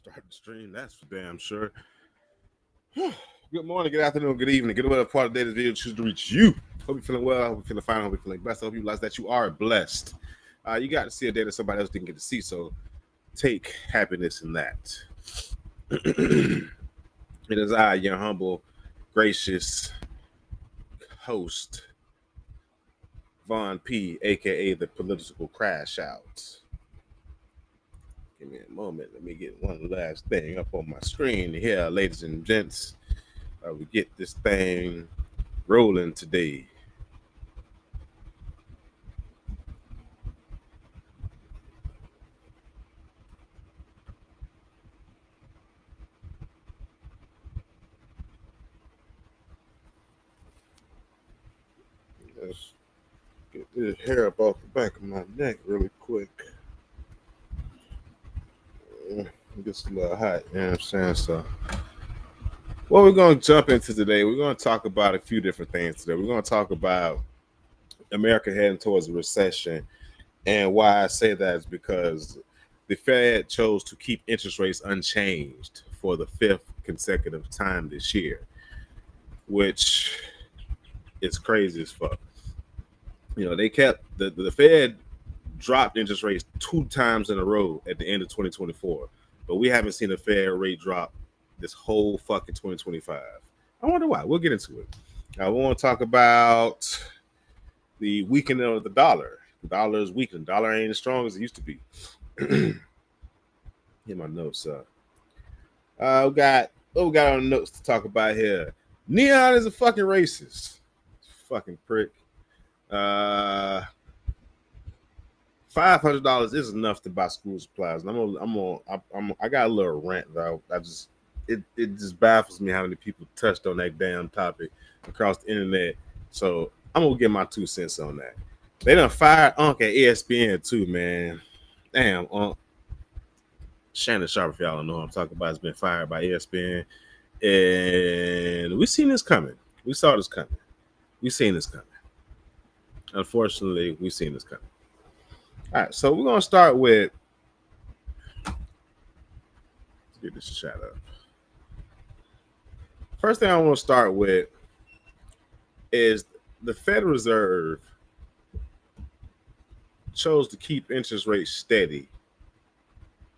Start the stream, that's for damn sure. Good morning, good afternoon, good evening, good whatever part of the day this video chooses to reach you. Hope you're feeling well, hope you're feeling fine, hope you're feeling blessed. I hope you realize that you are blessed. You got to see a day that somebody else didn't get to see, so take happiness in that. It is I, your humble, gracious host, Von P, aka the political crash out. Give me a moment. Let me get one last thing up on my screen here, ladies and gents. We get this thing rolling today. Let's get this hair up off the back of my neck really quick. It gets a little hot, you know what I'm saying? So, what we're going to jump into today, we're going to talk about a few different things today. We're going to talk about America heading towards a recession. And why I say that is because the Fed chose to keep interest rates unchanged for the 5th consecutive time this year, which is crazy as fuck. You know, they kept the Fed dropped interest rates 2 times in a row at the end of 2024, but we haven't seen a Fed rate drop this whole fucking 2025. I wonder why. We'll get into it. I want to talk about the weakening of the dollar. The dollar is weakening. The dollar ain't as strong as it used to be. Get my notes up. We got on notes to talk about here. Neon is a fucking racist. Fucking prick. $500 is enough to buy school supplies. And I got a little rant though. It just baffles me how many people touched on that damn topic across the internet. So I'm gonna get my 2 cents on that. They done fired Unc at ESPN too, man. Damn, Unc. Shannon Sharp, if y'all don't know who I'm talking about, has been fired by ESPN. And we seen this coming. We saw this coming. We seen this coming. Unfortunately, we seen this coming. All right, so we're gonna start with. Let's get this shot up. First thing I want to start with is the Federal Reserve chose to keep interest rates steady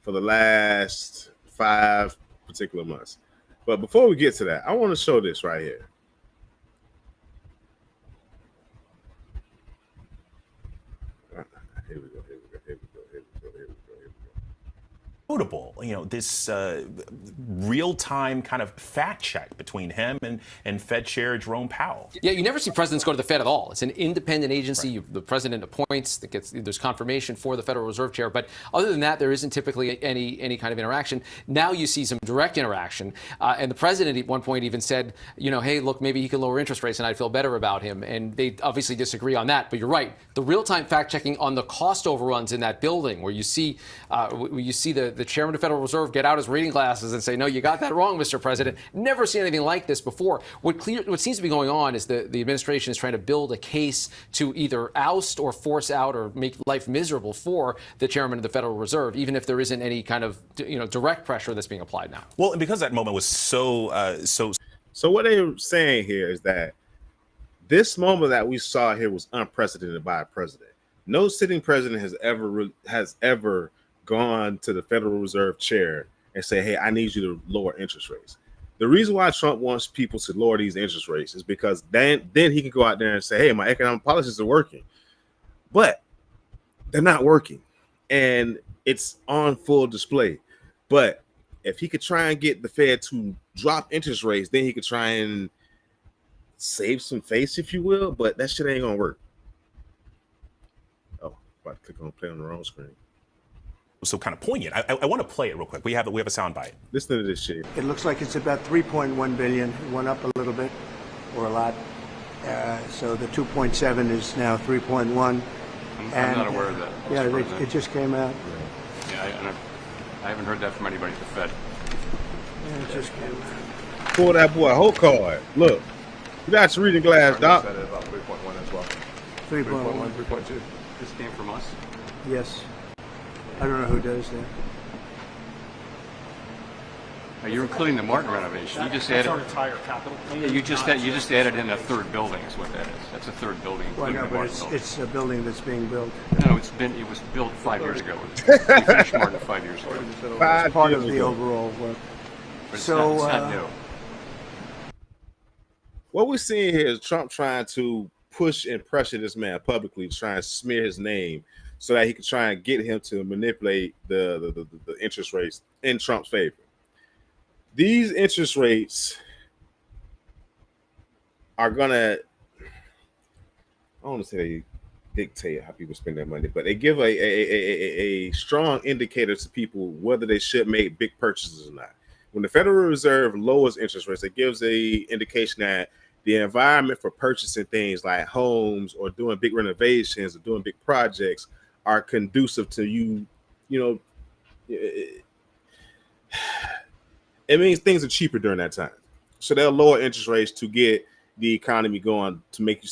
for the last 5 particular months. But before we get to that, I want to show this right here. Here we go. Notable, this real-time kind of fact check between him and Fed Chair Jerome Powell. Yeah, you never see presidents go to the Fed at all. It's an independent agency. Right. The president appoints. There's confirmation for the Federal Reserve Chair. But other than that, there isn't typically any kind of interaction. Now you see some direct interaction. And the president at one point even said, hey, look, maybe he could lower interest rates and I'd feel better about him. And they obviously disagree on that. But you're right. The real-time fact checking on the cost overruns in that building where you see the chairman of the Federal Reserve get out his reading glasses and say, no, you got that wrong, Mr. President. Never seen anything like this before. What seems to be going on is the administration is trying to build a case to either oust or force out or make life miserable for the chairman of the Federal Reserve, even if there isn't any kind of direct pressure that's being applied now. Well, and because that moment was so. So what they're saying here is that this moment that we saw here was unprecedented by a president. No sitting president has ever gone to the Federal Reserve chair and say, hey, I need you to lower interest rates. The reason why Trump wants people to lower these interest rates is because then he can go out there and say, hey, my economic policies are working. But they're not working. And it's on full display. But if he could try and get the Fed to drop interest rates, then he could try and save some face, if you will. But that shit ain't going to work. Oh, about to click on play on the wrong screen. So kind of poignant. I want to play it real quick. We have a sound bite. Listen to this shit. It looks like it's about 3.1 billion. It went up a little bit, or a lot. So the 2.7 is now 3.1. I'm not aware of that. Yeah, it just came out. Yeah, I haven't heard that from anybody at the Fed. Yeah, it just came out. Pull that boy whole card. Look, you got your reading glass, Doc. Said it about 3.1 as well. 3.1, 3.2. This came from us. Yes. I don't know who does that. You're including the Martin renovation. You just That's added. our entire capital plan. Yeah, you just added in a third building. Is what that is. That's a third building, Well, including no, the but Martin building. it's a building that's being built. No, it was built 5 years ago. We finished Martin 5 years ago. It's part of the overall work. But it's So, not new. What we're seeing here is Trump trying to push and pressure this man publicly, trying to smear his name so that he can try and get him to manipulate the interest rates in Trump's favor. These interest rates are gonna, I don't want to say they dictate how people spend their money, but they give a strong indicator to people whether they should make big purchases or not. When the Federal Reserve lowers interest rates, it gives a indication that the environment for purchasing things like homes or doing big renovations or doing big projects are conducive to you. It means things are cheaper during that time. So they'll lower interest rates to get the economy going, to make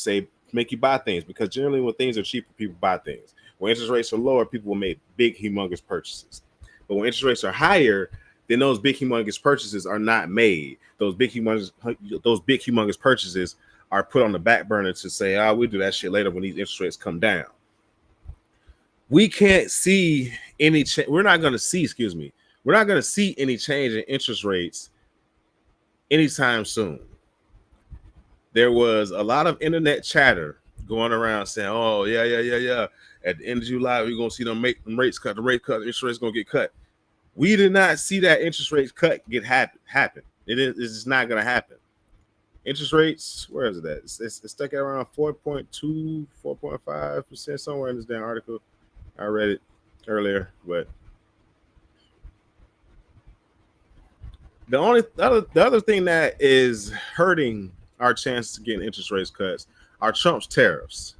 you buy things, because generally when things are cheaper, people buy things. When interest rates are lower, people will make big, humongous purchases. But when interest rates are higher, then those big, humongous purchases are not made. Those big, humongous purchases are put on the back burner to say, we'll do that shit later when these interest rates come down. We can't see any we're not going to see any change in interest rates anytime soon. There was a lot of internet chatter going around saying, oh, yeah. At the end of July, we're going to see them make them rates cut. The rate cut, the interest rates going to get cut. We did not see that interest rates cut happen. It's just not going to happen. Interest rates, where is it at? It's stuck at around 4.2, 4.5%, somewhere in this damn article. I read it earlier, but the other thing that is hurting our chances of getting interest rates cuts are Trump's tariffs.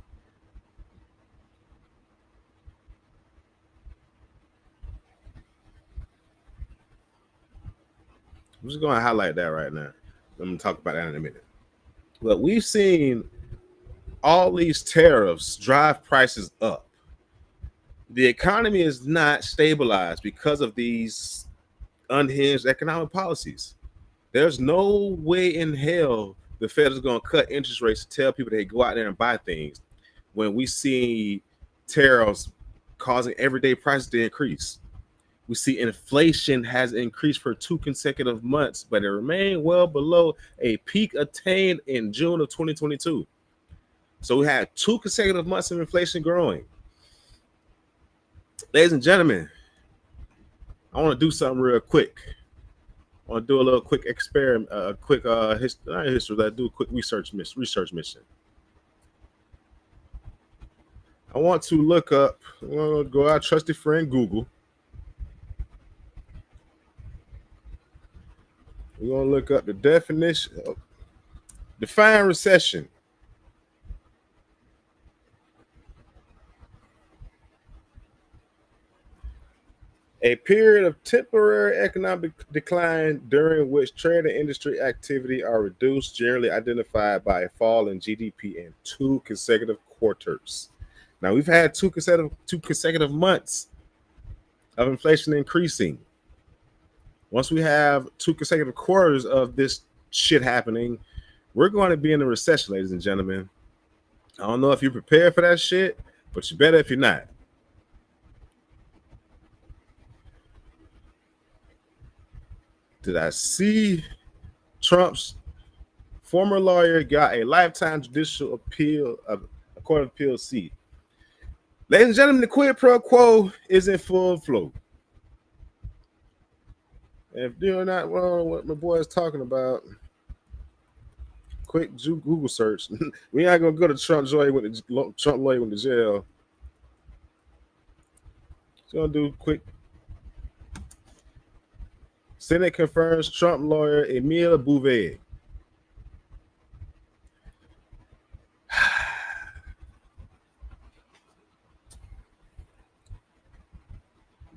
I'm just going to highlight that right now. I'm going to talk about that in a minute. But we've seen all these tariffs drive prices up. The economy is not stabilized because of these unhinged economic policies. There's no way in hell the Fed is going to cut interest rates to tell people they go out there and buy things when we see tariffs causing everyday prices to increase. We see inflation has increased for 2 consecutive months, but it remained well below a peak attained in June of 2022. So we had 2 consecutive months of inflation growing. Ladies and gentlemen, I want to do something real quick. I want to do a little quick experiment, a quick history. Let's do a quick research mission. I want to look up. I'm going to go our trusty friend Google. We're going to look up the definition. Define recession. A period of temporary economic decline during which trade and industry activity are reduced, generally identified by a fall in GDP in 2 consecutive quarters. Now, we've had 2 consecutive months of inflation increasing. Once we have 2 consecutive quarters of this shit happening, we're going to be in a recession, ladies and gentlemen. I don't know if you're prepared for that shit, but you better if you're not. Did I see Trump's former lawyer got a lifetime judicial appeal, a court of appeal seat? Ladies and gentlemen, the quid pro quo is in full flow. And if you're not wrong what my boy is talking about, quick Google search. We ain't gonna go to Trump lawyer went to jail. Just gonna do quick. Senate confirms Trump lawyer Emile Bouvet.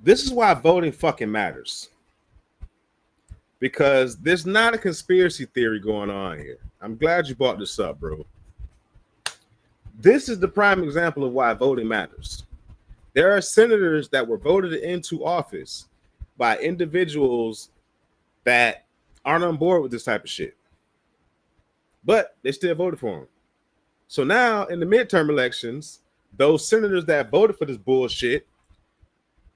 This is why voting fucking matters. Because there's not a conspiracy theory going on here. I'm glad you brought this up, bro. This is the prime example of why voting matters. There are senators that were voted into office by individuals that aren't on board with this type of shit. But they still voted for him. So now in the midterm elections, those senators that voted for this bullshit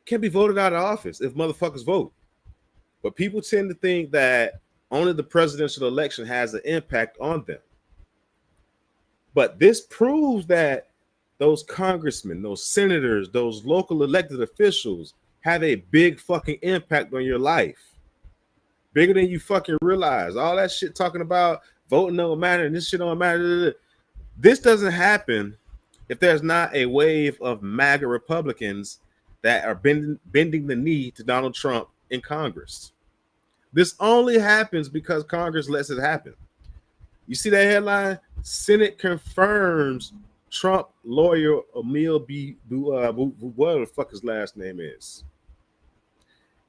can be voted out of office if motherfuckers vote. But people tend to think that only the presidential election has an impact on them. But this proves that those congressmen, those senators, those local elected officials have a big fucking impact on your life. Bigger than you fucking realize. All that shit talking about voting don't matter and this shit don't matter. This doesn't happen if there's not a wave of MAGA Republicans that are bending the knee to Donald Trump in Congress. This only happens because Congress lets it happen. You see that headline? Senate confirms Trump lawyer Emil whatever the fuck his last name is.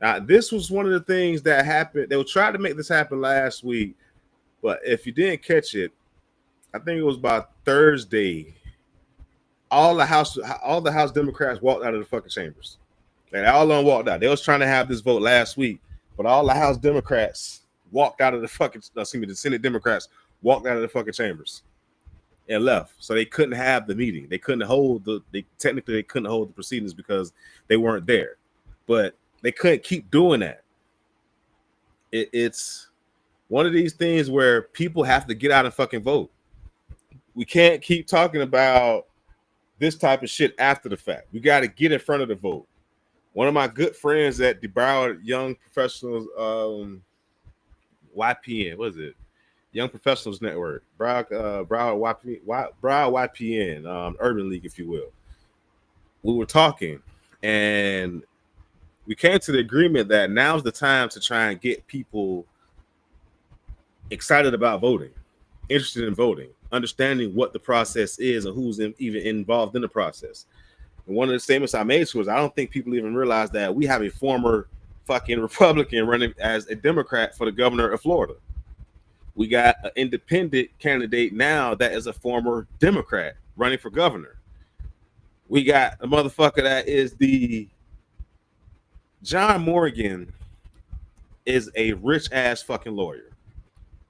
Now, this was one of the things that happened. They were trying to make this happen last week, but if you didn't catch it, I think it was about Thursday. All the House Democrats walked out of the fucking chambers. They all of them walked out. They was trying to have this vote last week, but all the House Democrats walked out of the fucking. The Senate Democrats walked out of the fucking chambers and left. So they couldn't have the meeting. They couldn't hold they couldn't hold the proceedings because they weren't there. But they couldn't keep doing that. It's one of these things where people have to get out and fucking vote. We can't keep talking about this type of shit after the fact. We got to get in front of the vote. One of my good friends at the Broward Young Professionals YPN, what is it? Young Professionals Network, Broward YPN, Urban League, if you will. We were talking, and we came to the agreement that now's the time to try and get people excited about voting, interested in voting, understanding what the process is and who's even involved in the process. And one of the statements I made was, I don't think people even realize that we have a former fucking Republican running as a Democrat for the governor of Florida. We got an independent candidate now that is a former Democrat running for governor. We got a motherfucker that is John Morgan is a rich ass fucking lawyer,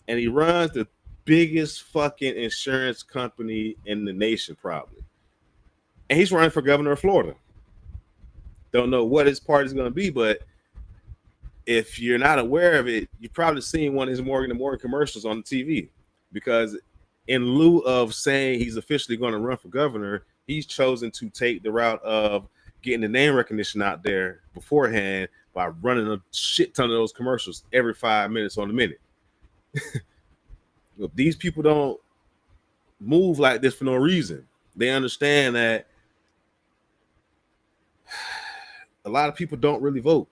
and he runs the biggest fucking insurance company in the nation, probably. And he's running for governor of Florida. Don't know what his party's going to be, but if you're not aware of it, you've probably seen one of his Morgan & Morgan commercials on the TV, because in lieu of saying he's officially going to run for governor, he's chosen to take the route of getting the name recognition out there beforehand by running a shit ton of those commercials every 5 minutes on the minute. These people don't move like this for no reason. They understand that a lot of people don't really vote.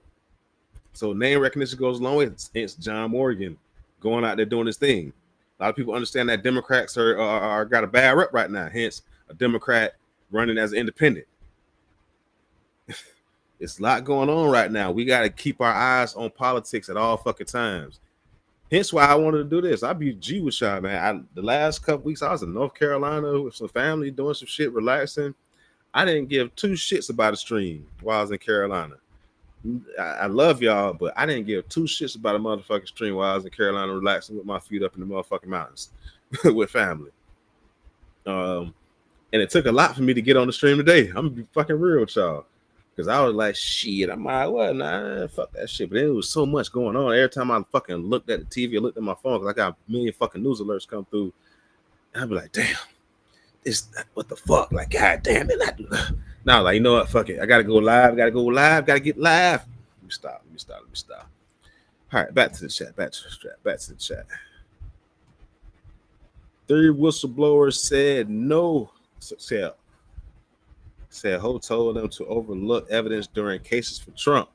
So name recognition goes a long way. It's John Morgan going out there doing his thing. A lot of people understand that Democrats are got a bad rep right now. Hence, a Democrat running as an independent. It's a lot going on right now. We got to keep our eyes on politics at all fucking times. Hence why I wanted to do this. I'll be G with y'all, man. The last couple weeks, I was in North Carolina with some family doing some shit, relaxing. I didn't give two shits about a stream while I was in Carolina. I love y'all, but I didn't give two shits about a motherfucking stream while I was in Carolina, relaxing with my feet up in the motherfucking mountains with family. And it took a lot for me to get on the stream today. I'm gonna be fucking real with y'all, because I was like, shit, I'm like, what? Nah, fuck that shit. But there was so much going on. Every time I fucking looked at the TV, I looked at my phone, because I got a million fucking news alerts come through, and I'd be like, damn, what the fuck? Like, god damn it. Now, like, you know what? Fuck it. I gotta go live. Gotta get live. Let me stop. All right, back to the chat. Three whistleblowers said no. Said Ho told them to overlook evidence during cases for Trump.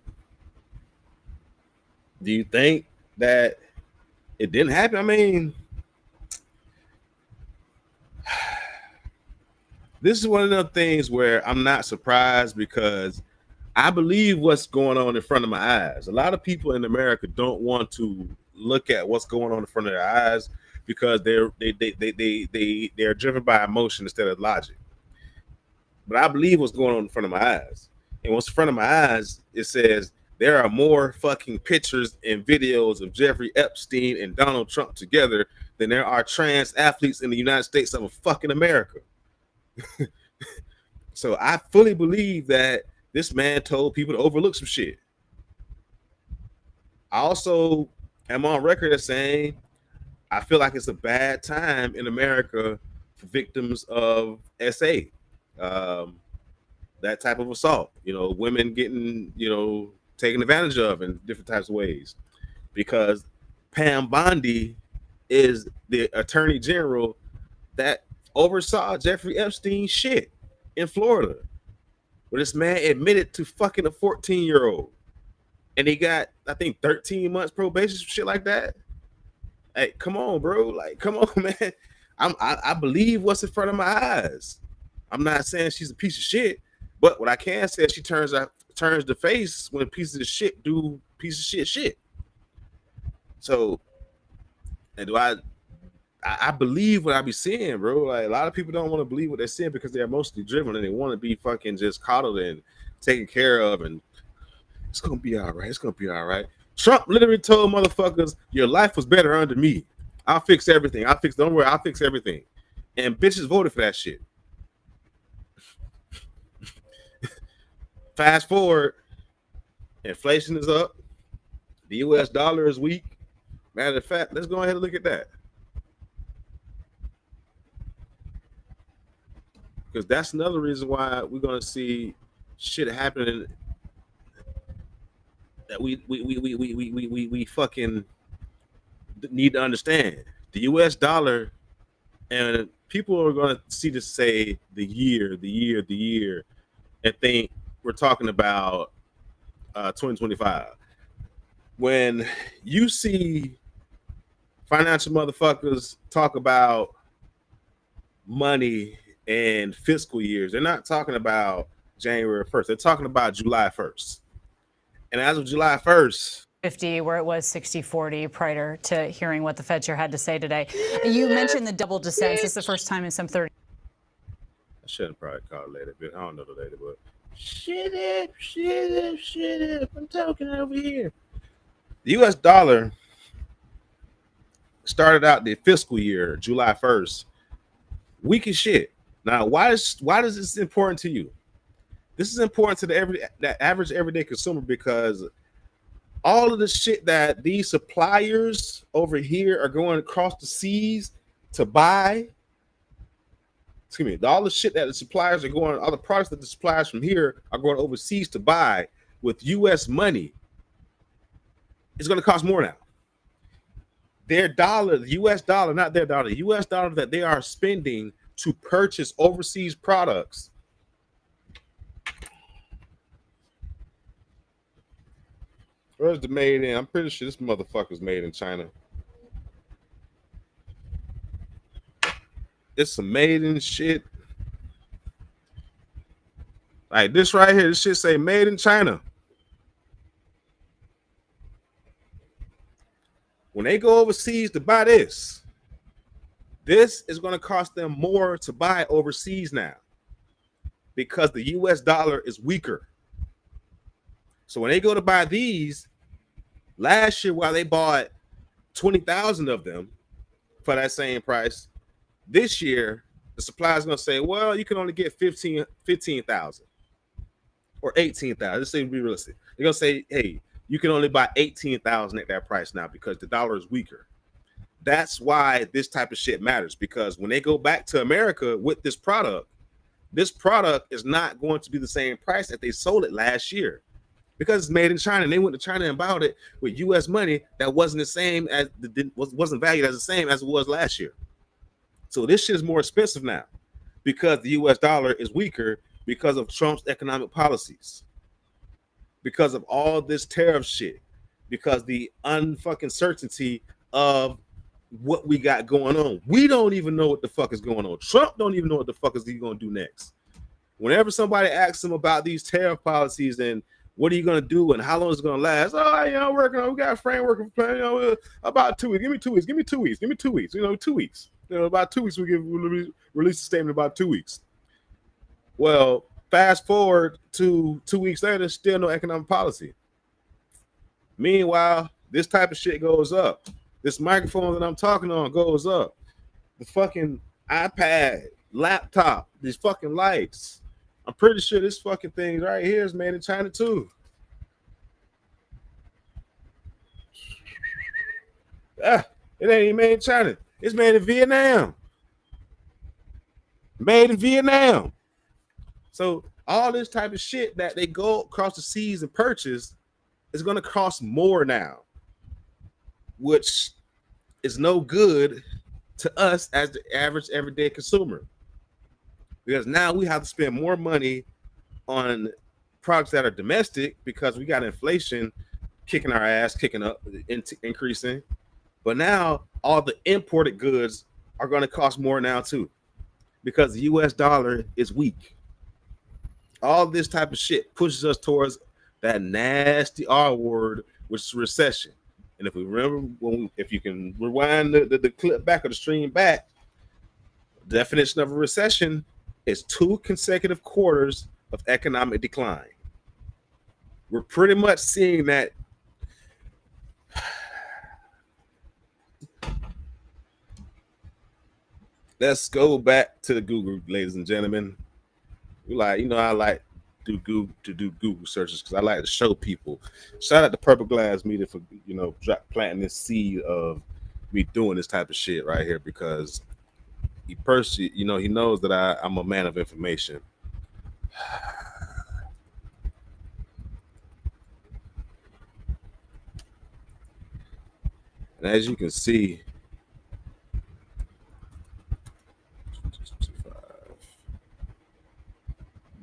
Do you think that it didn't happen? I mean, this is one of them things where I'm not surprised, because I believe what's going on in front of my eyes. A lot of people in America don't want to look at what's going on in front of their eyes, because they're driven by emotion instead of logic. But I believe what's going on in front of my eyes. And what's in front of my eyes, it says there are more fucking pictures and videos of Jeffrey Epstein and Donald Trump together than there are trans athletes in the United States of fucking America. So I fully believe that this man told people to overlook some shit. I also am on record as saying I feel like it's a bad time in America for victims of SA, that type of assault. You know, women getting, you know, taken advantage of in different types of ways, because Pam Bondi is the attorney general that oversaw Jeffrey Epstein shit in Florida, where this man admitted to fucking a 14-year-old, and he got, I think, 13 months probation, shit like that. Hey, come on, bro. Like, come on, man. I believe what's in front of my eyes. I'm not saying she's a piece of shit, but what I can say is she turns the face when pieces of shit do piece of shit. So, and do I believe what I be seeing, bro. Like, a lot of people don't want to believe what they're seeing because they're mostly driven and they want to be fucking just coddled and taken care of, and it's gonna be all right. It's gonna be all right. Trump literally told motherfuckers, your life was better under me. I'll fix everything. Don't worry, I'll fix everything. And bitches voted for that shit. Fast forward, inflation is up. The US dollar is weak. Matter of fact, let's go ahead and look at that. Because that's another reason why we're gonna see shit happening that we fucking need to understand. The US dollar, and people are going to see this, say the year, and think we're talking about 2025. When you see financial motherfuckers talk about money and fiscal years, they're not talking about January 1st. They're talking about July 1st. And as of July 1st, 50, where it was 60-40 prior to hearing what the Fed chair had to say today. You mentioned the double dissent. This is the first time in some 30. I shouldn't probably call it later, but I don't know the lady, but shit up. I'm talking over here. The US dollar started out the fiscal year, July 1st, weak as shit. Now, why does this important to you? This is important to the average everyday consumer, because all of the shit that these suppliers over here are going across the seas to buy, all the shit that the suppliers are going, all the products that the suppliers from here are going overseas to buy with US money, it's going to cost more now. Their dollar, the US dollar, not their dollar, the US dollar that they are spending to purchase overseas products, where's the made in? I'm pretty sure this motherfucker's made in China. It's some made in shit. Like this right here, this shit say made in China. When they go overseas to buy this is going to cost them more to buy overseas now, because the US dollar is weaker. So when they go to buy these, last year, while they bought 20,000 of them for that same price, this year the supplier's going to say, well, you can only get 15,000 or 18,000. Let's say, be realistic. They're going to say, hey, you can only buy 18,000 at that price now because the dollar is weaker. That's why this type of shit matters, because when they go back to America with this product is not going to be the same price that they sold it last year, because it's made in China. And they went to China and bought it with US money that wasn't the same as wasn't valued as the same as it was last year. So this shit is more expensive now because the US dollar is weaker because of Trump's economic policies, because of all this tariff shit, because the unfucking certainty of what we got going on. We don't even know what the fuck is going on. Trump don't even know what the fuck is he going to do next. Whenever somebody asks him about these tariff policies and what are you going to do and how long is it going to last? Oh, you know, working on, we got a framework plan, you know, about 2 weeks. Give me 2 weeks. Give me 2 weeks. Give me 2 weeks. You know, 2 weeks. You know, about 2 weeks we'll release a statement about 2 weeks. Well, fast forward to 2 weeks later, still no economic policy. Meanwhile, this type of shit goes up. This microphone that I'm talking on goes up. The fucking iPad, laptop, these fucking lights. I'm pretty sure this fucking thing right here is made in China too. Ah, it ain't even made in China. It's made in Vietnam. Made in Vietnam. So all this type of shit that they go across the seas and purchase is going to cost more now, which is no good to us as the average everyday consumer, because now we have to spend more money on products that are domestic because we got inflation kicking our ass, kicking up, increasing. But now all the imported goods are going to cost more now too, because the US dollar is weak. All this type of shit pushes us towards that nasty R word, which is recession. And if we remember, if you can rewind the clip back or the stream back, the definition of a recession is 2 consecutive quarters of economic decline. We're pretty much seeing that. Let's go back to the Google, ladies and gentlemen. We I like to do Google searches because I like to show people. Shout out to Purple Glass Media for planting this seed of me doing this type of shit right here, because he personally, he knows that I'm a man of information. And as you can see,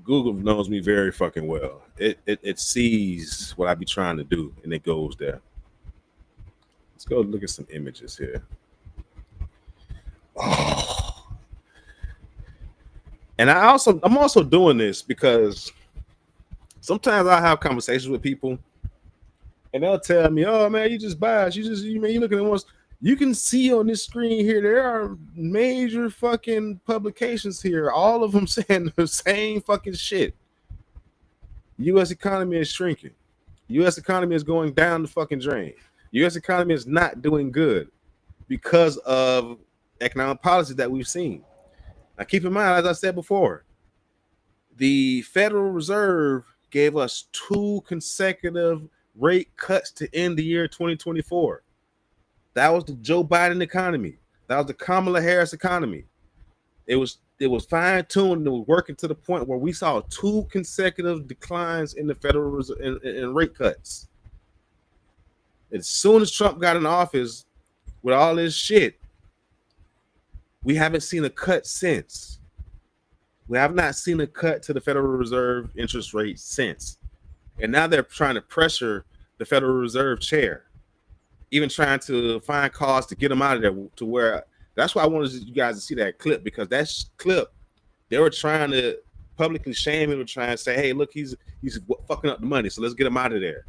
Google knows me very fucking well. It sees what I be trying to do, and it goes there. Let's go look at some images here. Oh. And I'm also doing this because sometimes I have conversations with people, and they'll tell me, "Oh man, you just biased. You looking at once." You can see on this screen here, there are major fucking publications here, all of them saying the same fucking shit. U.S. economy is shrinking. U.S. economy is going down the fucking drain. U.S. economy is not doing good because of economic policies that we've seen. Now, keep in mind, as I said before, the Federal Reserve gave us 2 consecutive rate cuts to end the year 2024. That was the Joe Biden economy. That was the Kamala Harris economy. It was fine-tuned and it was working to the point where we saw 2 consecutive declines in the Federal Reserve in rate cuts. As soon as Trump got in office with all this shit, we haven't seen a cut since. We have not seen a cut to the Federal Reserve interest rate since. And now they're trying to pressure the Federal Reserve chair, even trying to find cause to get him out of there, to where that's why I wanted you guys to see that clip, because that clip, they were trying to publicly shame him and try and say, hey, look, he's fucking up the money, so let's get him out of there.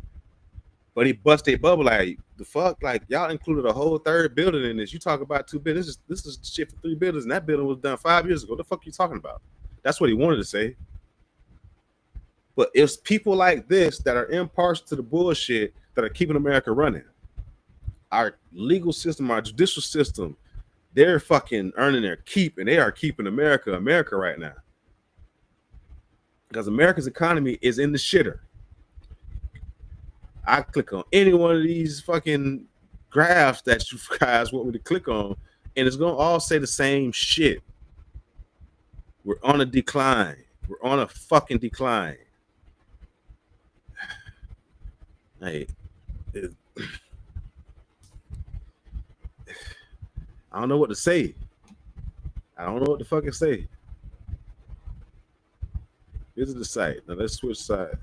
But he busted a bubble like, the fuck? Like, y'all included a whole 3rd building in this. You talk about 2 buildings. This is shit for 3 buildings, and that building was done 5 years ago. What the fuck are you talking about? That's what he wanted to say. But it's people like this that are impartial to the bullshit that are keeping America running. Our legal system, our judicial system, they're fucking earning their keep, and they are keeping America right now. Because America's economy is in the shitter. I click on any one of these fucking graphs that you guys want me to click on, and it's going to all say the same shit. We're on a decline. We're on a fucking decline. Hey, I don't know what to say. I don't know what to fucking say. This is the site. Now let's switch side.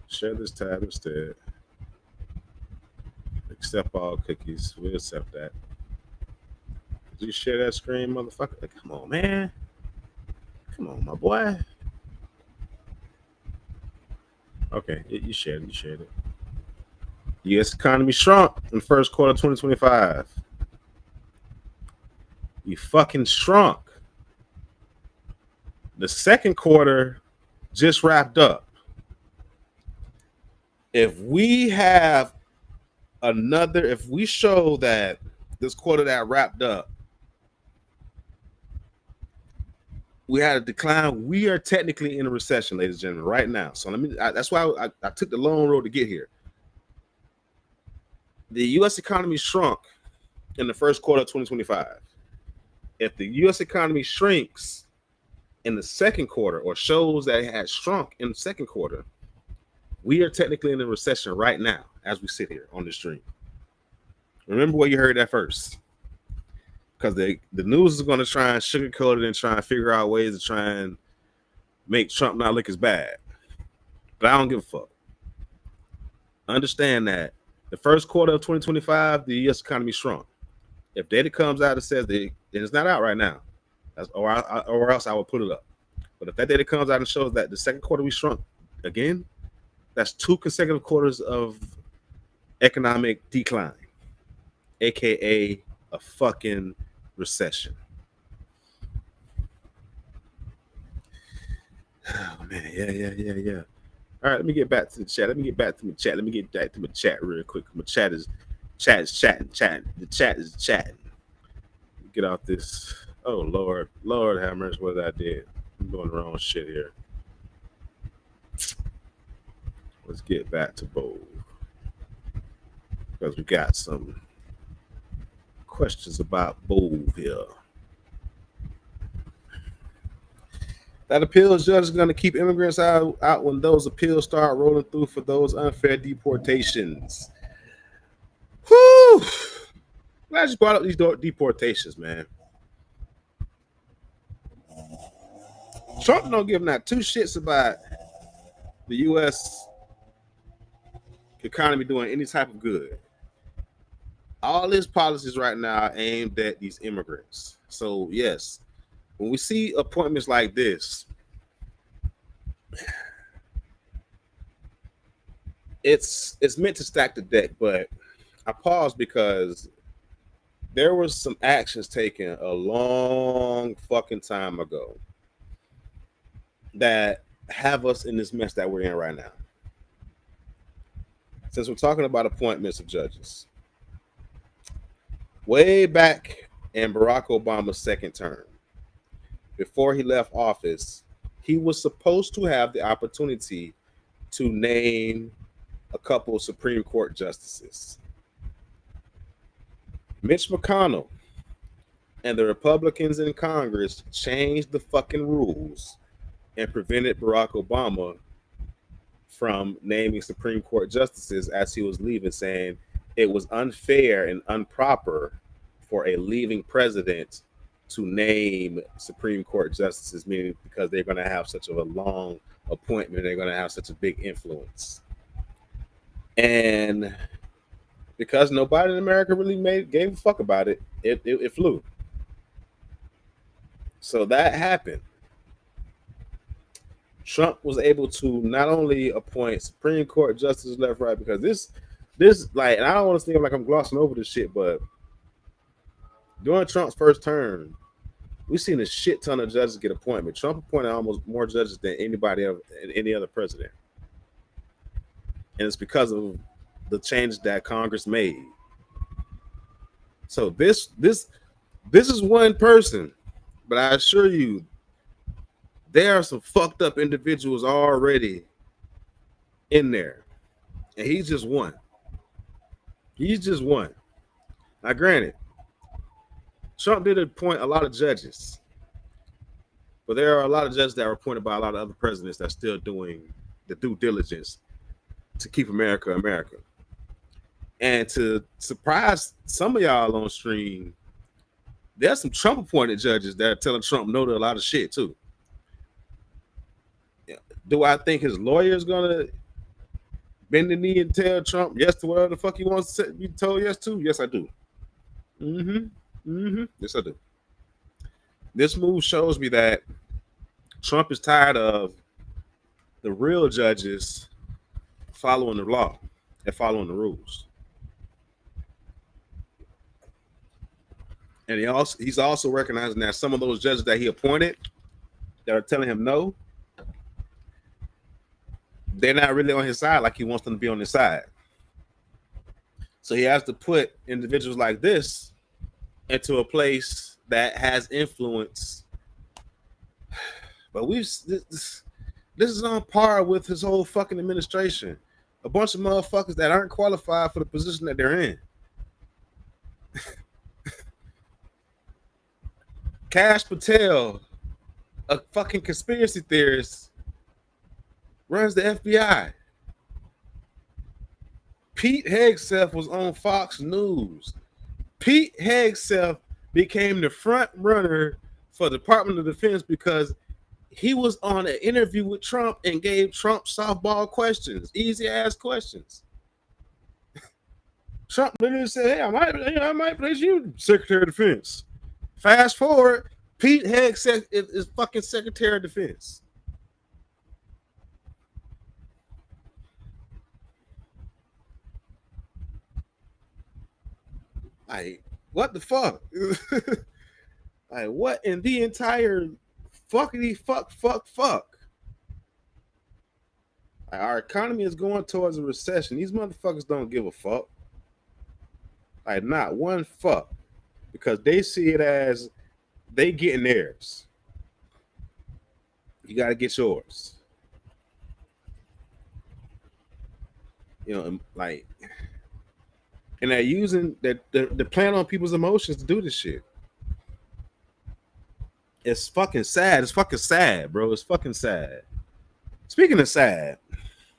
Share this tab instead. Accept all cookies. We'll accept that. Did you share that screen, motherfucker? Come on, man. Come on, my boy. Okay, you shared it. You shared it. U.S. economy shrunk in the first quarter of 2025. You fucking shrunk. The second quarter just wrapped up. if we have if we show that this quarter that wrapped up, we had a decline, we are technically in a recession, ladies and gentlemen, right now. So that's why I took the long road to get here. The U.S. economy shrunk in the first quarter of 2025. If the U.S. economy shrinks in the second quarter, or shows that it has shrunk in the second quarter, we are technically in a recession right now as we sit here on the stream. Remember where you heard that first, because the news is going to try and sugarcoat it and try and figure out ways to try and make Trump not look as bad. But I don't give a fuck. Understand that the first quarter of 2025, the U.S. economy shrunk. If data comes out and says that it's not out right now, or else I will put it up. But if that data comes out and shows that the second quarter we shrunk again, that's 2 consecutive quarters of economic decline, aka a fucking recession. Oh man, yeah. All right, let me get back to the chat. Let me get back to my chat real quick. My chat is chatting. The chat is chatting. Get off this. Oh Lord have mercy, what I did. I'm doing the wrong shit here. Let's get back to Bold, because we got some questions about Bold here. That appeals judge is going to keep immigrants out when those appeals start rolling through for those unfair deportations. Whew! Glad you brought up these deportations, man. Trump don't give not 2 shits about the U.S. economy doing any type of good. All his policies right now are aimed at these immigrants. So yes, when we see appointments like this, it's meant to stack the deck. But I paused because there was some actions taken a long fucking time ago that have us in this mess that we're in right now. Since we're talking about appointments of judges, way back in Barack Obama's second term, before he left office, he was supposed to have the opportunity to name a couple of Supreme Court justices. Mitch McConnell and the Republicans in Congress changed the fucking rules and prevented Barack Obama from naming Supreme Court justices as he was leaving, saying it was unfair and improper for a leaving president to name Supreme Court justices, meaning because they're going to have such a long appointment, they're going to have such a big influence. And because nobody in America really gave a fuck about it, it flew. So that happened. Trump was able to not only appoint Supreme Court justices left, right, because this like, and I don't want to seem like I'm glossing over this shit, but during Trump's first term, we've seen a shit ton of judges get appointed. Trump appointed almost more judges than anybody ever, any other president. And it's because of the change that Congress made. So this is one person, but I assure you, there are some fucked up individuals already in there. And he's just one. He's just one. Now, granted, Trump did appoint a lot of judges, but there are a lot of judges that were appointed by a lot of other presidents that's still doing the due diligence to keep America America. And to surprise some of y'all on stream, there's some Trump appointed judges that are telling Trump no to a lot of shit too. Do I think his lawyer is gonna bend the knee and tell Trump yes to whatever the fuck he wants to be told yes to? Yes, I do. Yes, I do. This move shows me that Trump is tired of the real judges following the law and following the rules. And he's also recognizing that some of those judges that he appointed that are telling him no, they're not really on his side like he wants them to be on his side. So he has to put individuals like this into a place that has influence. But this is on par with his whole fucking administration. A bunch of motherfuckers that aren't qualified for the position that they're in. Kash Patel, a fucking conspiracy theorist, runs the FBI. Pete Hegseth was on Fox News. Pete Hegseth became the front runner for the Department of Defense because he was on an interview with Trump and gave Trump softball questions, easy ass questions. Trump literally said, "Hey, I might place you Secretary of Defense." Fast forward, Pete Hegseth is fucking Secretary of Defense. Like, what the fuck? Like, what in the entire fuckity fuck? Like, our economy is going towards a recession. These motherfuckers don't give a fuck. Like, not one fuck. Because they see it as they getting theirs. You got to get yours. You know, like, and they're using they're playing on people's emotions to do this shit. It's fucking sad. It's fucking sad, bro. It's fucking sad. Speaking of sad,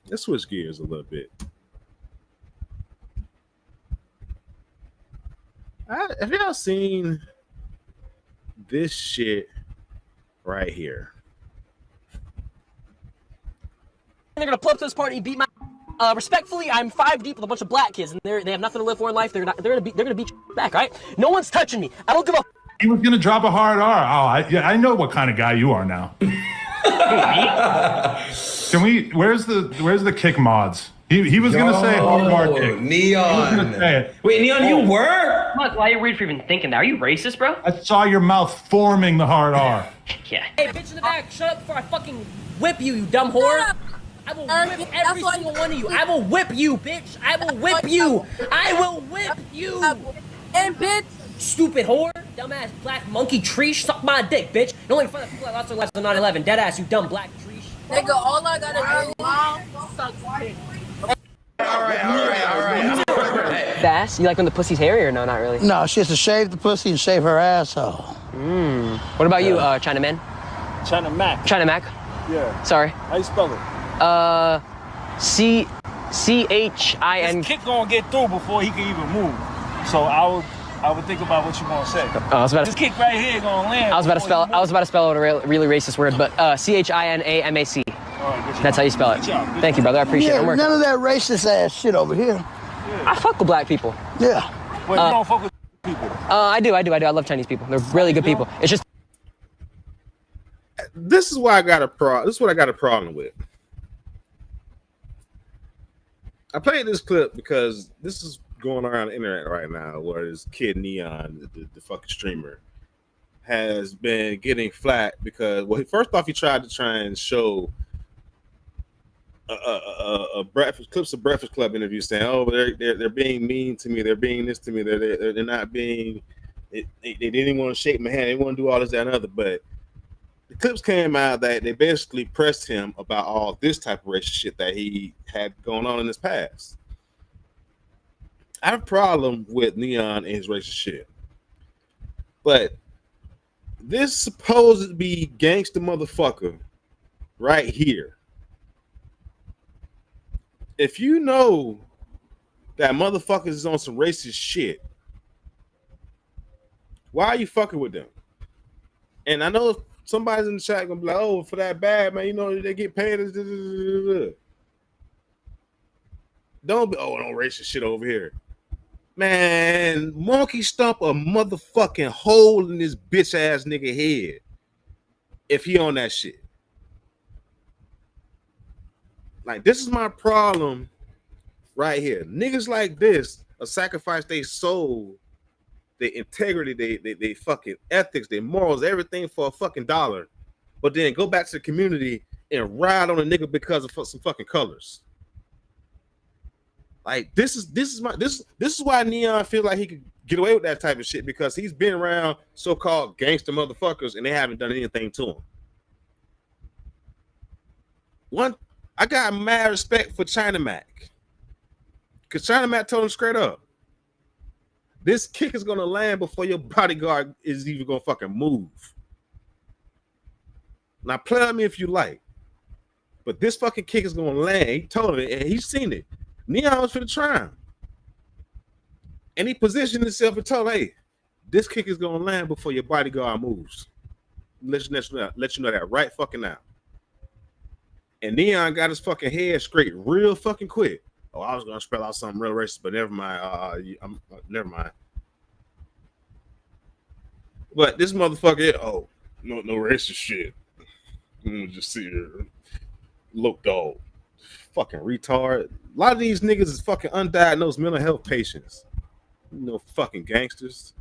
let's switch gears a little bit. Have y'all seen this shit right here? They're gonna pull up to this party and beat my. Respectfully, I'm 5 deep with a bunch of black kids, and they have nothing to live for in life. They're gonna beat you back, right? No one's touching me. I don't give a. He was gonna drop a hard R. Oh, I know what kind of guy you are now. Can we? Where's the kick mods? He was gonna say hard kick. Neon. Say Wait, Neon, you were? Why are you weird for even thinking that? Are you racist, bro? I saw your mouth forming the hard R. Yeah. Hey, bitch in the back, shut up before I fucking whip you, you dumb whore. I will whip every single one of you. I will whip you, bitch. I will whip you. I will whip you. And bitch. Stupid whore. Dumbass black monkey tree. Suck my dick, bitch. You only fun people that lost their lives on 9/11. Deadass, you dumb black tree. Nigga, all I gotta do suck dick. All right. Bass, you like when the pussy's hairy or no? Not really. No, she has to shave the pussy and shave her asshole. What about you, Chinaman? China Mac. China Mac? Yeah. Sorry. How you spell it? CHIN. This kick gonna get through before he can even move. So I would think about what you gonna say. This kick right here gonna land. I was about to spell out a really racist word, but CHINAMAC. That's how you spell it. Thank you, brother. I appreciate it. None of that racist ass shit over here. I fuck with black people. Yeah. But you don't fuck with people. I do. I love Chinese people. They're really good people. It's just. This is why I got a problem. This is what I got a problem with. I played this clip because this is going around the internet right now, where this kid Neon, the fucking streamer, has been getting flack because, well, first off, he tried to show a clips of Breakfast Club interviews saying, "Oh, they're being mean to me. They're being this to me. They're not being. They didn't want to shake my hand. They want to do all this, that, and other." But the clips came out that they basically pressed him about all this type of racist shit that he had going on in his past. I have a problem with Neon and his racist shit, but this supposed to be gangster motherfucker right here. If you know that motherfuckers is on some racist shit, why are you fucking with them? And I know somebody's in the chat gonna be like, "Oh, for that bad, man, you know they get paid." Don't be, "Oh, no racist shit over here." Man, monkey stomp a motherfucking hole in this bitch ass nigga head if he on that shit. Like, this is my problem right here. Niggas like this will sacrifice their soul, their integrity, they fucking ethics, their morals, everything for a fucking dollar, but then go back to the community and ride on a nigga because of some fucking colors. Like this is why Neon feels like he could get away with that type of shit, because he's been around so-called gangster motherfuckers and they haven't done anything to him. I got mad respect for China Mac, because China Mac told him straight up, this kick is gonna land before your bodyguard is even gonna fucking move. Now play at me if you like, but this fucking kick is gonna land. He told him, and he's seen it. Neon was for the try him. And he positioned himself and told him, hey, this kick is gonna land before your bodyguard moves. Let you know that right fucking now. And Neon got his fucking head straight real fucking quick. Oh, I was gonna spell out something real racist, but never mind. Never mind. But this motherfucker, no racist shit. Just see here. Look, dog. Fucking retard. A lot of these niggas is fucking undiagnosed mental health patients. Fucking gangsters.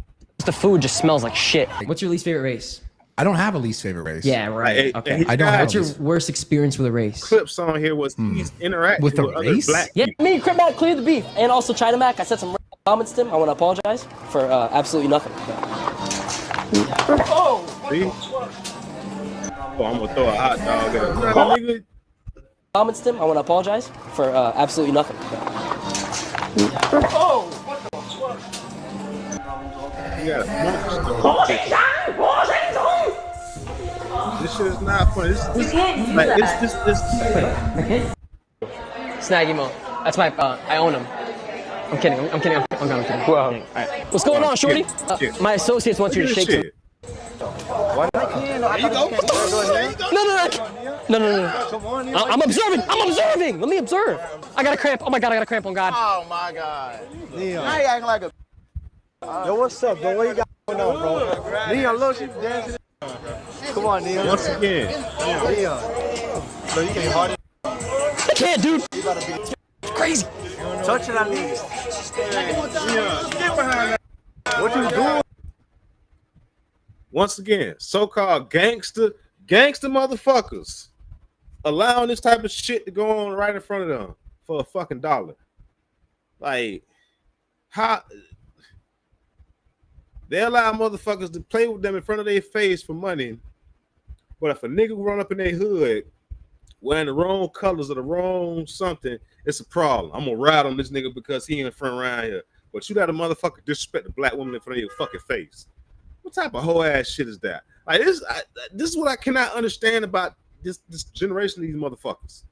The food just smells like shit. What's your least favorite race? I don't have a least favorite race. Yeah, right. Okay. I don't have. What's your worst experience with a race? Clips on here was he's interacting with other black people. Yeah, me, Crip Mac, clear the beef. And also China Mac, I said some comments to him. I want to apologize for absolutely nothing. See? I'm gonna throw a hot dog at him. Comments to him. I want to apologize for absolutely nothing. This shit is not funny. This Snaggy Mo. That's my. I own him. I'm kidding. I'm kidding. Wow. All right. What's going on, shorty? My associates want you to shake some. Why not? No. I'm observing. Let me observe. I got a cramp. Oh my god, I got a cramp on God. Oh my god. Neon. I ain't acting like a. Yo, what's up, bro? What you got going on, bro? Neon, look, you dancing. Come on, Neon. Once again. Neon. So you can't hard it. I can't, dude. It's crazy. Touch it, I need it. What you doing? Once again, so-called gangster motherfuckers allowing this type of shit to go on right in front of them for a fucking dollar. Like, how they allow motherfuckers to play with them in front of their face for money, but if a nigga run up in their hood wearing the wrong colors or the wrong something, it's a problem. I'm gonna ride on this nigga because he in front around here. But you let a motherfucker disrespect a black woman in front of your fucking face. What type of whole ass shit is that? Like this is what I cannot understand about this generation of these motherfuckers.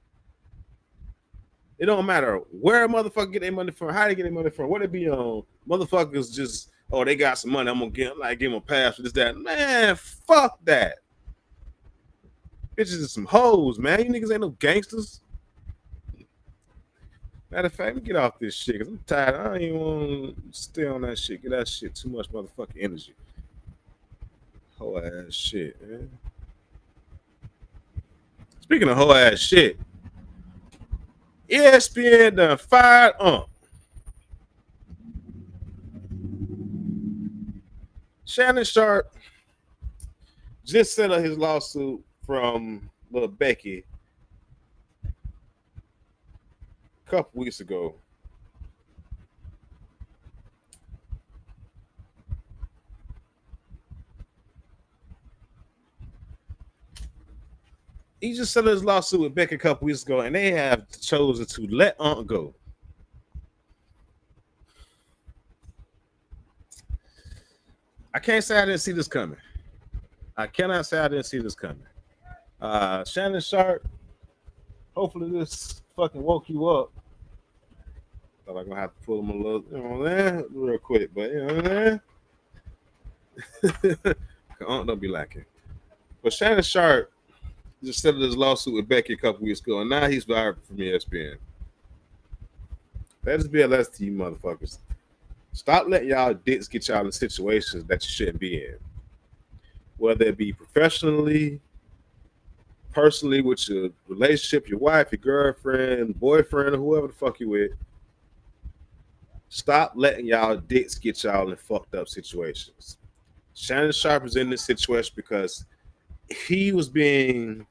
It don't matter where a motherfucker get their money from, how they get their money from, what they be on. Motherfuckers just, they got some money, I'm gonna give them a pass for this, that. Man, fuck that. Bitches are some hoes, man. You niggas ain't no gangsters. Matter of fact, let me get off this shit, because I'm tired. I don't even want to stay on that shit. Get that shit too much motherfucking energy. Whole ass shit, man. Speaking of whole ass shit, ESPN done fired Shannon Sharp just settled his lawsuit from little Becky a couple weeks ago. He just settled his lawsuit with Becky a couple weeks ago, and they have chosen to let Aunt go. I can't say I didn't see this coming. I cannot say I didn't see this coming. Shannon Sharp, hopefully this fucking woke you up. Thought I'm gonna have to pull him a little, real quick, but you know what I'm saying? Aunt don't be lacking. But Shannon Sharp just settled his lawsuit with Becky a couple weeks ago, and now he's fired from ESPN. That is BLS to you motherfuckers. Stop letting y'all dicks get y'all in situations that you shouldn't be in. Whether it be professionally, personally, with your relationship, your wife, your girlfriend, boyfriend, or whoever the fuck you with. Stop letting y'all dicks get y'all in fucked up situations. Shannon Sharp is in this situation because he was being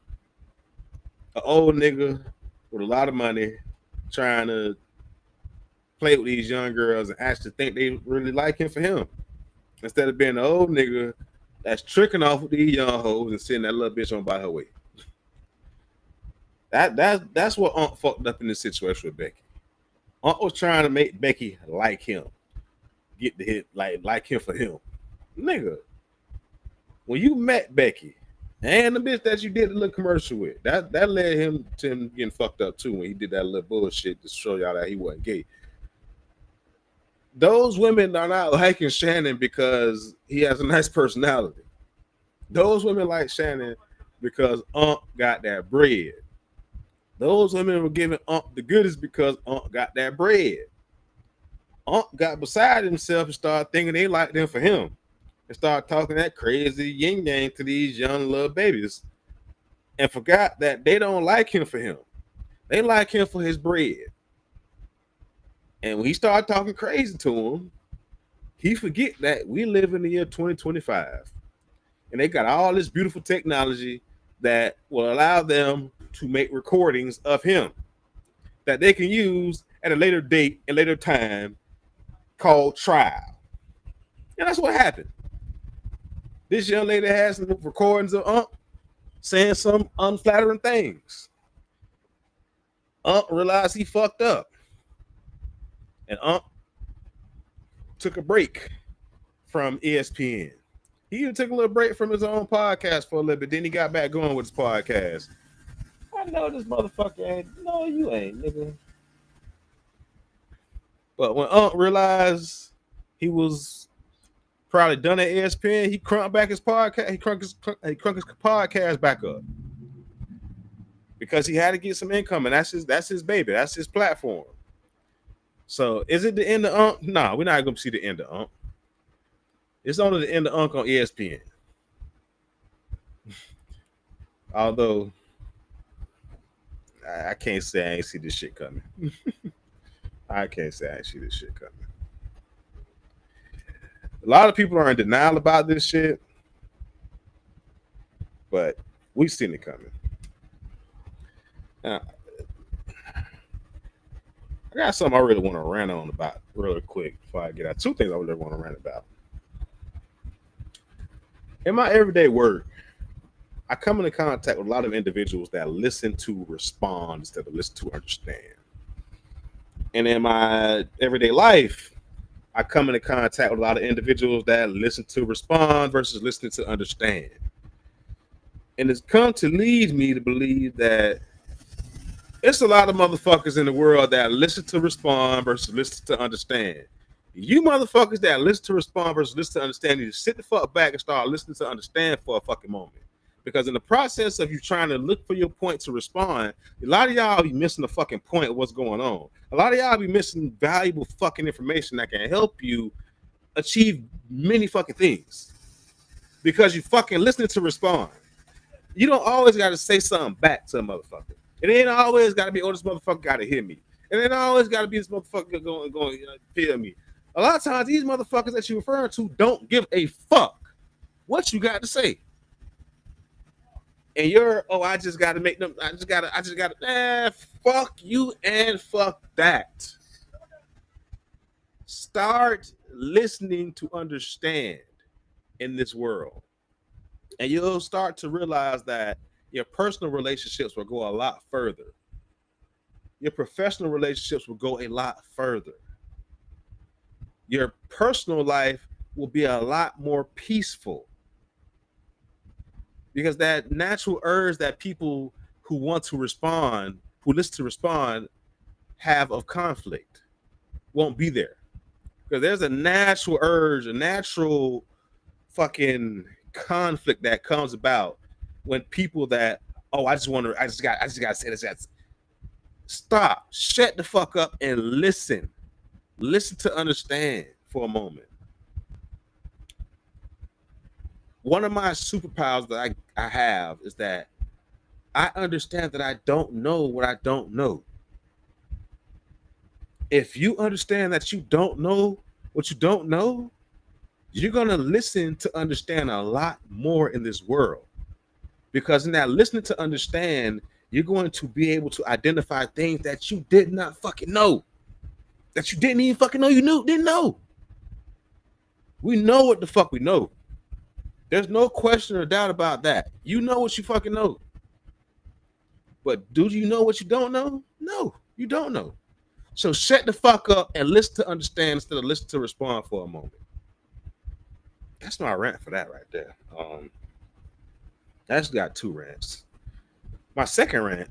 an old nigga with a lot of money trying to play with these young girls and actually think they really like him for him, instead of being an old nigga that's tricking off with these young hoes and sending that little bitch on by her way. That's what Unc fucked up in this situation with Becky. Unc was trying to make Becky like him, get the hit like him for him. Nigga, when you met Becky and the bitch that you did the little commercial with, that led him to him getting fucked up too when he did that little bullshit to show y'all that he wasn't gay. Those women are not liking Shannon because he has a nice personality. Those women like Shannon because Unc got that bread. Those women were giving Unc the goodies because Unc got that bread. Unc got beside himself and started thinking they liked them for him, and started talking that crazy yin yang to these young little babies, and forgot that they don't like him for him. They like him for his bread. And when he started talking crazy to him, he forget that we live in the year 2025, and they got all this beautiful technology that will allow them to make recordings of him that they can use at a later date and later time called trial. And that's what happened. This young lady has some recordings of Unc saying some unflattering things. Unc realized he fucked up. And Unc took a break from ESPN. He even took a little break from his own podcast for a little bit. Then he got back going with his podcast. I know this motherfucker ain't. No, you ain't, nigga. But when Unc realized he was probably done at ESPN, he crunked back his podcast. He crunked his podcast back up because he had to get some income, and that's his baby. That's his platform. So is it the end of Unc? No, we're not going to see the end of Unc. It's only the end of Unc on ESPN. Although I can't say I ain't see this shit coming. I can't say I ain't see this shit coming. A lot of people are in denial about this shit, but we've seen it coming. Now, I got something I really want to rant on about really quick before I get out. Two things I really want to rant about. In my everyday work, I come into contact with a lot of individuals that listen to respond instead of listen to understand. And in my everyday life, I come into contact with a lot of individuals that listen to respond versus listening to understand. And it's come to lead me to believe that it's a lot of motherfuckers in the world that listen to respond versus listen to understand. You motherfuckers that listen to respond versus listen to understand, you sit the fuck back and start listening to understand for a fucking moment. Because in the process of you trying to look for your point to respond, a lot of y'all be missing the fucking point of what's going on. A lot of y'all be missing valuable fucking information that can help you achieve many fucking things. Because you fucking listening to respond. You don't always got to say something back to a motherfucker. It ain't always got to be, oh, this motherfucker got to hear me. It ain't always got to be this motherfucker going feel me. A lot of times, these motherfuckers that you're referring to don't give a fuck what you got to say. And I just got to make them, fuck you and fuck that. Start listening to understand in this world. And you'll start to realize that your personal relationships will go a lot further. Your professional relationships will go a lot further. Your personal life will be a lot more peaceful. Because that natural urge that people who want to respond, who listen to respond, have of conflict won't be there. Because there's a natural urge, a natural fucking conflict that comes about when people that, oh, I just got to say this. Stop, shut the fuck up and listen. Listen to understand for a moment. One of my superpowers that I have is that I understand that I don't know what I don't know. If you understand that you don't know what you don't know, you're going to listen to understand a lot more in this world. Because in that listening to understand, you're going to be able to identify things that you did not fucking know, that you didn't even fucking know didn't know. We know what the fuck we know. There's no question or doubt about that. You know what you fucking know. But do you know what you don't know? No, you don't know. So shut the fuck up and listen to understand instead of listen to respond for a moment. That's my rant for that right there. I just got 2 rants. My second rant,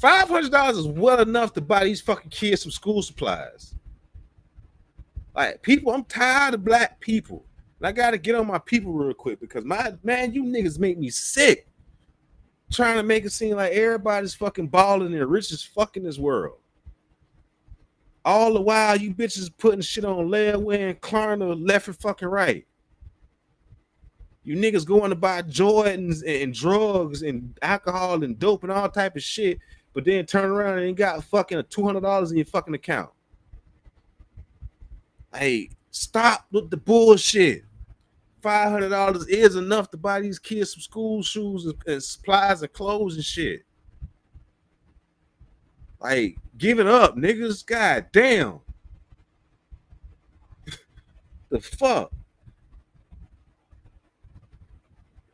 $500 is well enough to buy these fucking kids some school supplies. Like, people, I'm tired of black people. And I gotta get on my people real quick because you niggas make me sick. Trying to make it seem like everybody's fucking balling and rich as fuck in this world. All the while, you bitches putting shit on layaway and Klarna left and fucking right. You niggas going to buy Jordans and drugs and alcohol and dope and all type of shit, but then turn around and ain't got fucking $200 in your fucking account. Hey, stop with the bullshit. $500 is enough to buy these kids some school shoes and supplies and clothes and shit. Like, give it up, niggas. God damn. The fuck?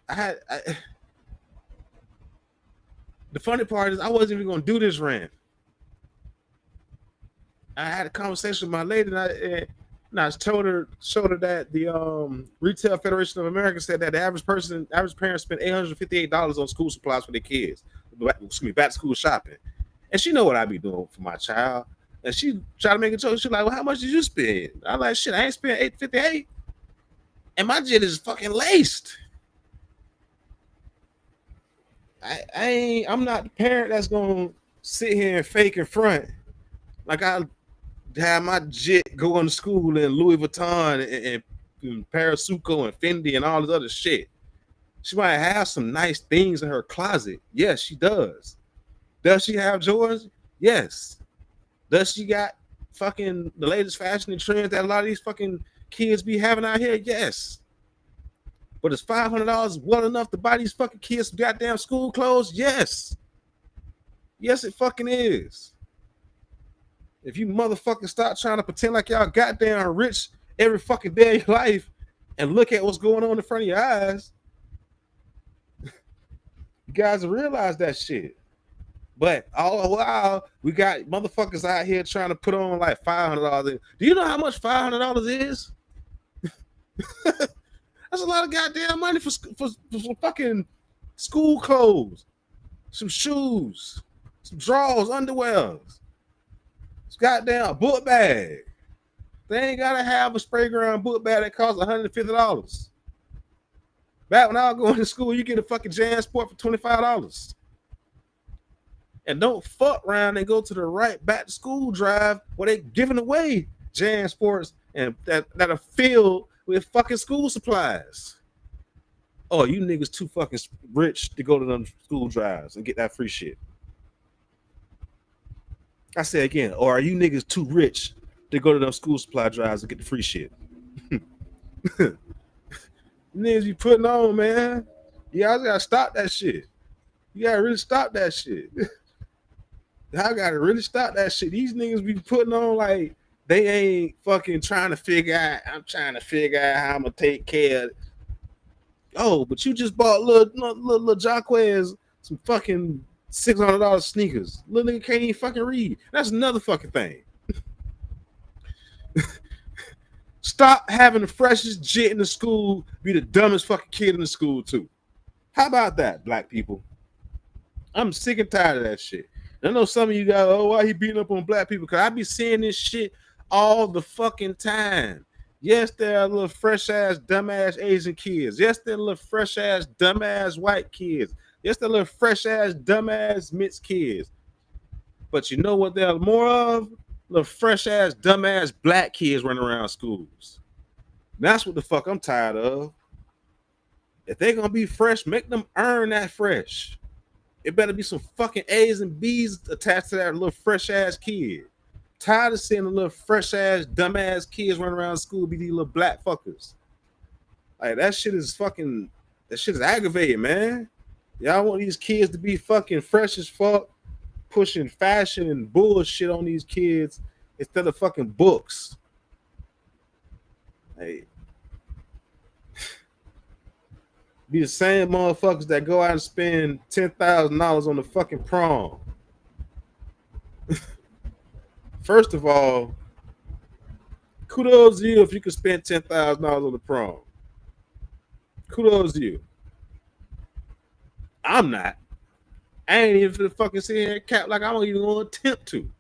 The funny part is I wasn't even gonna do this rant. I had a conversation with my lady and I showed her that the Retail Federation of America said that the average parent spent $858 on school supplies for their kids. Back to school shopping. And she know what I be doing for my child. And she tried to make a joke. She's like, well, how much did you spend? I'm like, shit, I ain't spent $858. And my jet is fucking laced. I'm not the parent that's gonna sit here and fake in front. Like I have my jet going to school in Louis Vuitton and Parasuco and Fendi and all this other shit. She might have some nice things in her closet. Yes, she does. Does she have Jordans? Yes. Does she got fucking the latest fashion and trends that a lot of these fucking kids be having out here? Yes. But is $500 well enough to buy these fucking kids some goddamn school clothes? Yes. Yes, it fucking is. If you motherfuckers stop trying to pretend like y'all goddamn rich every fucking day of your life and look at what's going on in front of your eyes, you guys will realize that shit. But all the while, we got motherfuckers out here trying to put on like $500. Do you know how much $500 is? That's a lot of goddamn money for fucking school clothes, some shoes, some drawers, underwears. It's goddamn book bag. They ain't gotta have a spray ground book bag that costs $150. Back when I was going to school, you get a fucking JanSport for $25. And don't fuck around and go to the right back to school drive where they giving away JanSports and that are filled with fucking school supplies. Oh, you niggas too fucking rich to go to them school drives and get that free shit. I say again, or are you niggas too rich to go to them school supply drives and get the free shit? Niggas be putting on, man. Y'all gotta stop that shit. You gotta really stop that shit. I gotta really stop that shit. These niggas be putting on like they ain't fucking trying to figure out. I'm trying to figure out how I'm gonna take care of it. Oh, but you just bought little Jacquez some fucking $600 sneakers. Little nigga can't even fucking read. That's another fucking thing. Stop having the freshest jit in the school be the dumbest fucking kid in the school too. How about that, black people? I'm sick and tired of that shit. I know some of you guys, oh, why he beating up on black people? Because I be seeing this shit all the fucking time. Yes, there are little fresh-ass, dumbass Asian kids. Yes, there are little fresh-ass, dumbass white kids. Yes, there are little fresh-ass, dumbass mixed kids. But you know what there are more of? Little fresh-ass, dumbass black kids running around schools. That's what the fuck I'm tired of. If they're going to be fresh, make them earn that fresh. It better be some fucking A's and B's attached to that little fresh-ass kid. Tired of seeing the little fresh-ass, dumbass kids running around school be these little black fuckers. Like, that shit is aggravating, man. Y'all want these kids to be fucking fresh as fuck, pushing fashion and bullshit on these kids instead of fucking books. Hey, be the same motherfuckers that go out and spend $10,000 on the fucking prom. First of all, kudos to you if you can spend $10,000 on the prom. Kudos to you. I'm not. I ain't even finna fucking sit here and cap like I don't even want to attempt to.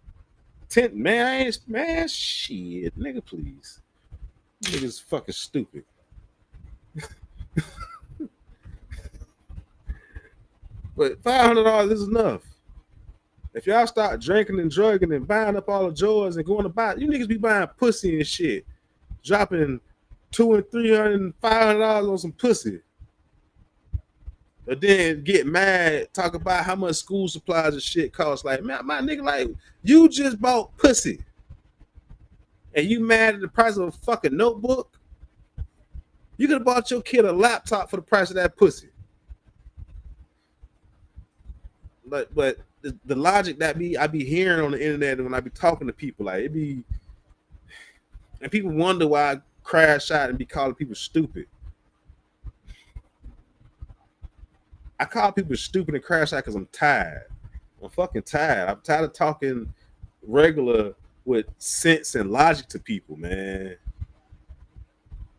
Man, I ain't, man, shit, nigga, please. Niggas fucking stupid. But $500 is enough. If y'all start drinking and drugging and buying up all the joys and going to buy, you niggas be buying pussy and shit, dropping $200 and $300 and $500 on some pussy, but then get mad, talk about how much school supplies and shit cost. Like, man, my nigga, like, you just bought pussy, and you mad at the price of a fucking notebook? You could have bought your kid a laptop for the price of that pussy. But the logic that I be hearing on the internet when I be talking to people, like, it be, and people wonder why I crash out and be calling people stupid. I call people stupid and crash out because I'm tired. I'm fucking tired. I'm tired of talking regular with sense and logic to people, man.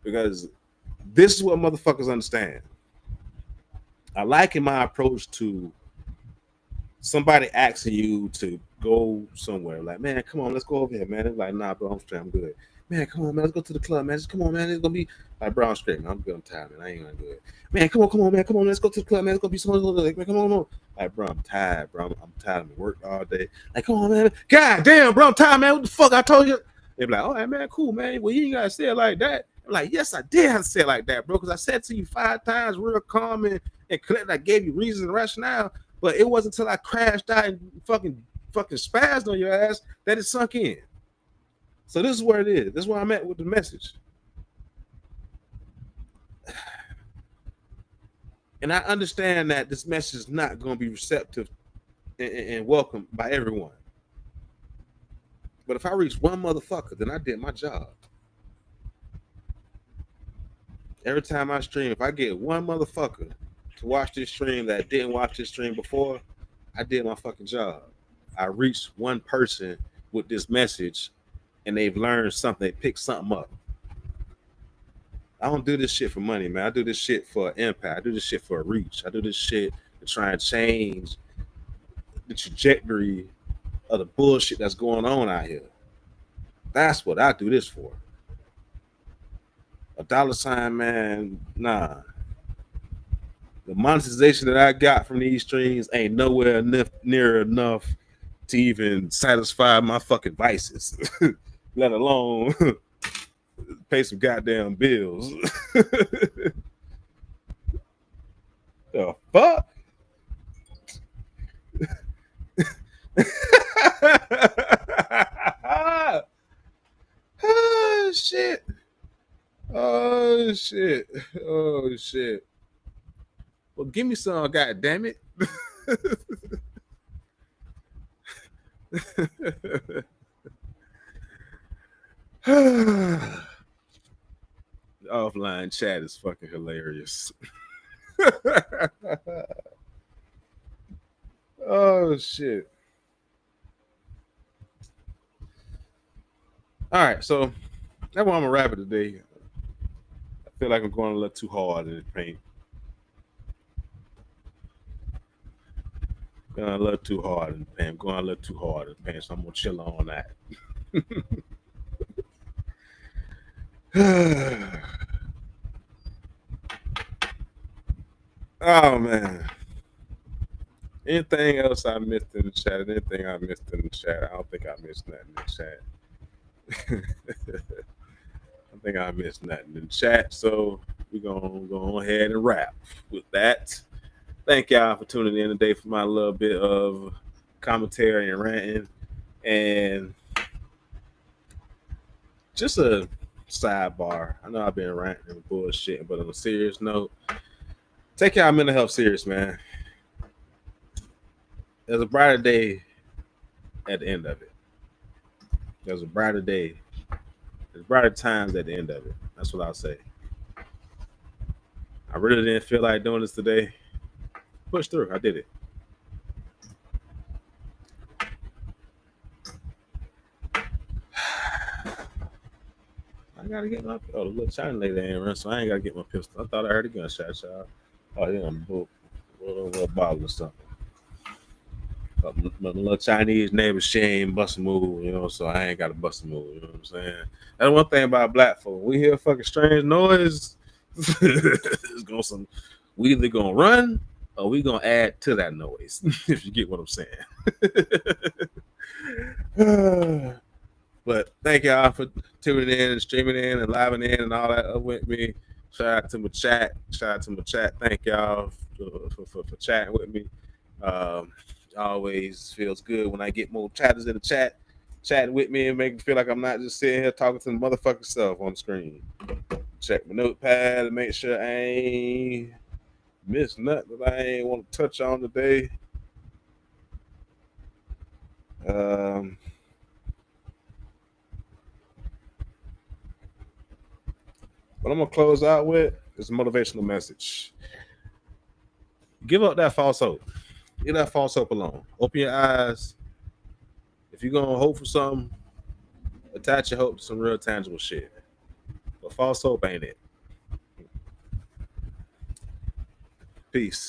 Because this is what motherfuckers understand. I liken my approach to somebody asking you to go somewhere. Like, man, come on, let's go over here, man. It's like, nah, bro, I'm straight, I'm good. Man, come on, man, let's go to the club, man. Just come on, man. It's gonna be like, bro, I'm straight, man. I'm good, I'm tired, man. I ain't gonna do it. Man, come on, man. Come on, let's go to the club, man. It's gonna be someone like, man, come on. Like, bro, I'm tired, bro. I'm tired. I'm worked all day. Like, come on, man. God damn, bro, I'm tired, man. What the fuck I told you? They be like, all right, man, cool, man. Well, you ain't gotta say it like that. I'm like, yes, I did have to say it like that, bro, because I said to you 5 times, real calm and collected. I gave you reasons and rationale. But it wasn't until I crashed out and fucking spazzed on your ass that it sunk in. So this is where it is. This is where I'm at with the message. And I understand that this message is not going to be receptive and welcome by everyone. But if I reach one motherfucker, then I did my job. Every time I stream, if I get one motherfucker to watch this stream that didn't watch this stream before, I did my fucking job. I reached one person with this message and they've learned something, they picked something up. I don't do this shit for money, man. I do this shit for impact. I do this shit for a reach. I do this shit to try and change the trajectory of the bullshit that's going on out here. That's what I do this for. $, man, nah. The monetization that I got from these streams ain't nowhere near enough to even satisfy my fucking vices, let alone pay some goddamn bills. The fuck? Oh shit. Oh shit. Oh shit. Well, give me some, goddamn it. Offline chat is fucking hilarious. Oh shit. All right, so that's why I'm gonna wrap it today. I feel like I'm going a little too hard in the paint. Going a little too hard in the paint. I'm going a little too hard in the paint, so I'm gonna chill on that. Oh man. Anything else I missed in the chat? Anything I missed in the chat? I don't think I missed nothing in the chat. I think I missed nothing in the chat. So we're gonna go ahead and wrap with that. Thank y'all for tuning in today for my little bit of commentary and ranting. And just a sidebar. I know I've been ranting and bullshitting, but on a serious note, take y'all mental health serious, man. there's a brighter day at the end of it. There's a brighter day. There's brighter times at the end of it. That's what I'll say. I really didn't feel like doing this today. Pushed through. I did it. I gotta get my the little China lady ain't run, so I ain't gotta get my pistol. I thought I heard a gunshot, y'all. Oh, yeah, I'm a little bottle or something. But my little Chinese neighbor, she ain't bust a move, you know, so I ain't got to bust a move, you know what I'm saying? That's one thing about black folk. We hear fucking strange noise, we either gonna run or we gonna add to that noise, if you get what I'm saying. But thank y'all for tuning in and streaming in and living in and all that up with me. Shout out to my chat. Thank y'all for chatting with me. Always feels good when I get more chatters in the chatting with me and make me feel like I'm not just sitting here talking to the motherfucking self on the screen. Check my notepad and make sure I ain't missed nothing that I ain't want to touch on today. What I'm gonna close out with is a motivational message. Give up that false hope. Leave that false hope alone. Open your eyes. If you're gonna hope for something, attach your hope to some real tangible shit. But false hope ain't it. Peace.